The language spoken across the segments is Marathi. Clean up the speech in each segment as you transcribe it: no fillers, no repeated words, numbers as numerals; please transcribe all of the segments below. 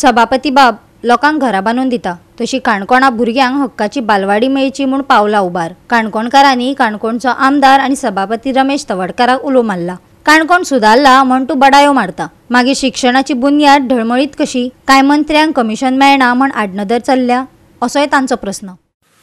सभापती बाब लोकांक घरा बांदून दिता तशी काणकोणा भुरग्यांक हक्काची बालवाडी मेळची म्हूण पावला उबार। काणकोणकारांनी काणकोणचो आमदार आनी सभापती रमेश तवडकाराक उलो मारला। काणकोण सुदारला म्हण तूं बडायो मारता, मागीर शिक्षणाची बुन्याद ढळमळीत कशी? काय मंत्र्यांक कमिशन मेळना म्हण आडनदर चल्ल्या, असोय तांचो प्रश्न।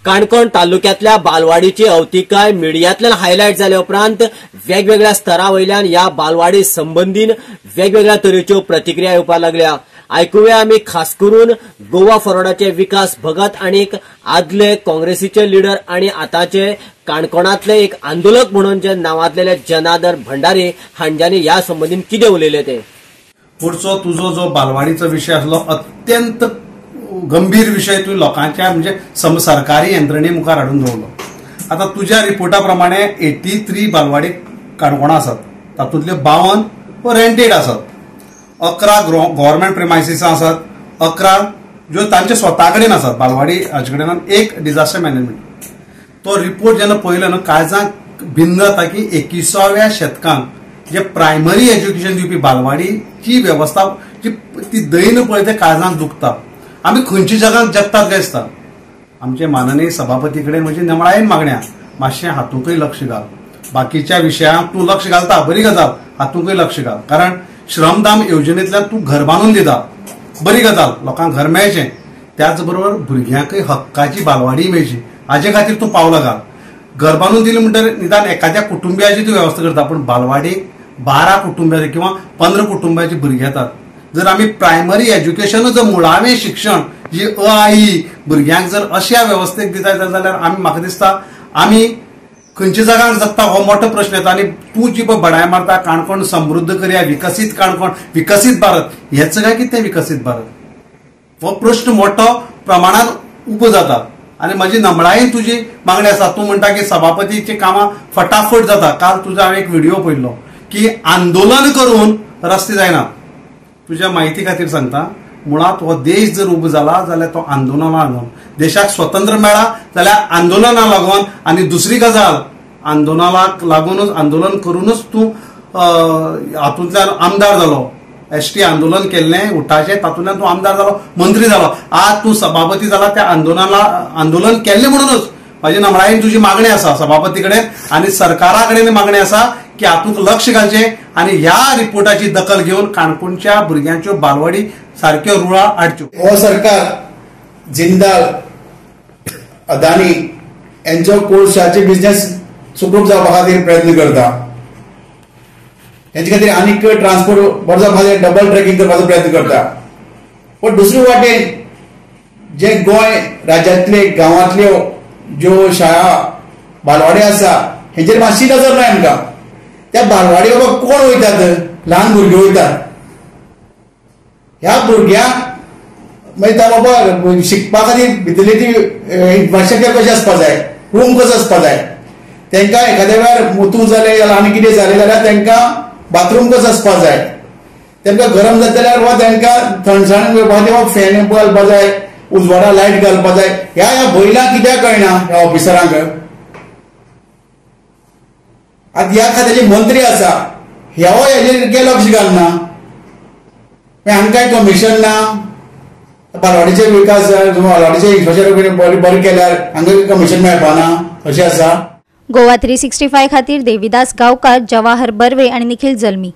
काणकोण तालुक्यातल्या बालवाडीची अवतिकाय मिडियांतल्यान हायलायट जाल्या उपरांत वेगवेगळ्या स्तरावयल्यान ह्या बालवाडी संबंधीन वेगवेगळ्या तरेच्यो प्रतिक्रिया येवपाक लागल्या। आयकुया आमी खास करून गोवा फॉरवर्डाचे विकास भगत आणि आदले काँग्रेसीचे लीडर आणि आताचे काणकोणातले एक आंदोलक म्हणून जे नावांतलेले जनार्दन भंडारी हांच्यांनी ह्या संबंधीन कितें उलयले ते। पुढचो तुझो जो बालवाडीचो विषय आसलो अत्यंत गंभीर विषय तू लोकांच्या म्हणजे सरकारी यंत्रणे मुखार हाडून दवरलो। आता तुझ्या रिपोर्टा प्रमाणे 83 बालवाडी काणकोणा आसात, तातूंतले 52 रेंटेड आसात, 11 गव्हर्नमेंट प्रिमायसीस आसात, 11 ज्यो तांचे स्वता कडेन आसात बालवाडी हाचे कडेन, एक डिझास्टर मॅनेजमेंट। तो रिपोर्ट जेन्ना पळयलो न्हू काळजांक भिन्न जाता की 21व्या शेतकांत जे प्रायमरी एज्युकेशन दिवपी बालवाडीची वेवस्था जी ती दैन पळय ते काळजांक दुखता। आमी खंयच्या जगात जगतात काय दिसता। आमचे माननीय सभापती कडेन म्हजी नमळायेन मागण्या, मातशें हातूंकय लक्ष घाल। बाकीच्या विशयांक तूं लक्ष घालता बरी गजाल, हातूंकय लक्ष घाल, कारण श्रमदान येवजणेंतल्यान तूं घर बांदून दिता, बरी गजाल, लोकांक घर मेळचें। त्याच बरोबर भुरग्यांकय हक्काची बालवाडी मेळची हाचे खातीर तूं पावलां घाल। घर बांदून दिलें म्हणटकीर निदान एखाद्या कुटुंबियाची तूं वेवस्था करता, पूण बालवाडीक 12 कुटुंबियाचे किंवा 15 कुटुंबाचे भुरगे येतात। जर आमी प्रायमरी एज्युकेशन जर मुळावें शिक्षण जी आई भुरग्यांक जर अशा वेवस्थेक दिता जाल्यार आमी म्हाका दिसता आमी खंयच्या जगार जगता हो मोठो प्रश्न येता। आनी तूं जी पळय बडाय मारता काणकोण समृद्ध करया, विकसीत काणकोण, विकसीत भारत, हेच काय कितें विकसीत भारत? हो प्रश्न मोठो प्रमाणात उबो जाता आनी म्हजी नमळायेन तुजी मागणी आसा। तूं म्हणटा की सभापतीची कामां फटाफट जाता। काल तुजो हांवें एक व्हिडिओ पळयलो की आंदोलन करून रस्ते जायना। तुझ्या माहिती खातीर सांगता, मुळात हो देश जर उबो जाला जाल्यार तो आंदोलना लागून, देशाक स्वतंत्र मेळ्ळा जाल्यार आंदोलना लागून, आनी दुसरी गजाल आंदोलनाक लागूनच आंदोलन करूनच तूं हातूंतल्यान आमदार जालो। एसटी आंदोलन केल्लें उठाचें, तातूंतल्यान तूं आमदार जालो, मंत्री जालो। आज तूं सभापती जाला त्या आंदोलन केल्लें म्हणूनच म्हाजी नमळायेन तुजी मागणी आसा सभापती कडेन आनी सरकारा कडेन मागणी आसा की हातूंत लक्ष घालचें आनी ह्या रिपोर्टाची दखल घेवन काणकोणच्या भुरग्यांच्यो बालवाडी सारक्यो रुळा हाडच्यो। हो सरकार जिंदाल, अदानी यांच्या कोळशाचे बिझनेस सुखरूप जावपा खातीर प्रयत्न करता। हेचे खातीर आनीक ट्रान्सपोर्ट बरो जावपा खातीर डबल ट्रॅकिंग करपाचो प्रयत्न करता। पण दुसरे वाटेन जे गोंय राज्यांतले गांवांतल्यो ज्यो शाळा बालवाडी आसा हेचेर मातशी नजर ना आमकां। त्या बालवाडी बाबा कोण वयतात? ल्हान भुरगे वयतात। ह्या भुरग्यांक मागीर बाबा शिकपा खातीर भितरली ती इन्फ्रास्ट्रक्चर कशें आसपा जाय, रूम कसो आसपा जाय, तांकां एखाद्या वेळार मुतू जालें जाल्यार आनी कितें जालें जाल्यार तांकां बाथरूम कसो आसपा जाय, तांकां गरम जाता जाल्यार वा तांकां थंडसाण घेवपा खातीर फॅन घालपा जाय, उजवाडा लायट घालपा जाय। ह्या भयलांक कित्याक कळना ह्या ऑफिसरांक? आतां ह्या खात्याचे मंत्री आसा, हेजेर लक्ष घालना, हांकांय कमिशन ना। बालवाडीचे विकास, बालवाडीचे इन्फ्रास्ट्रक्चर बरें केल्यार हांकां कमिशन मेळपाना अशें आसा। गोवा 365 खातीर देविदास गांवकार, जवाहर बर्वे आनी निखिल जल्मी।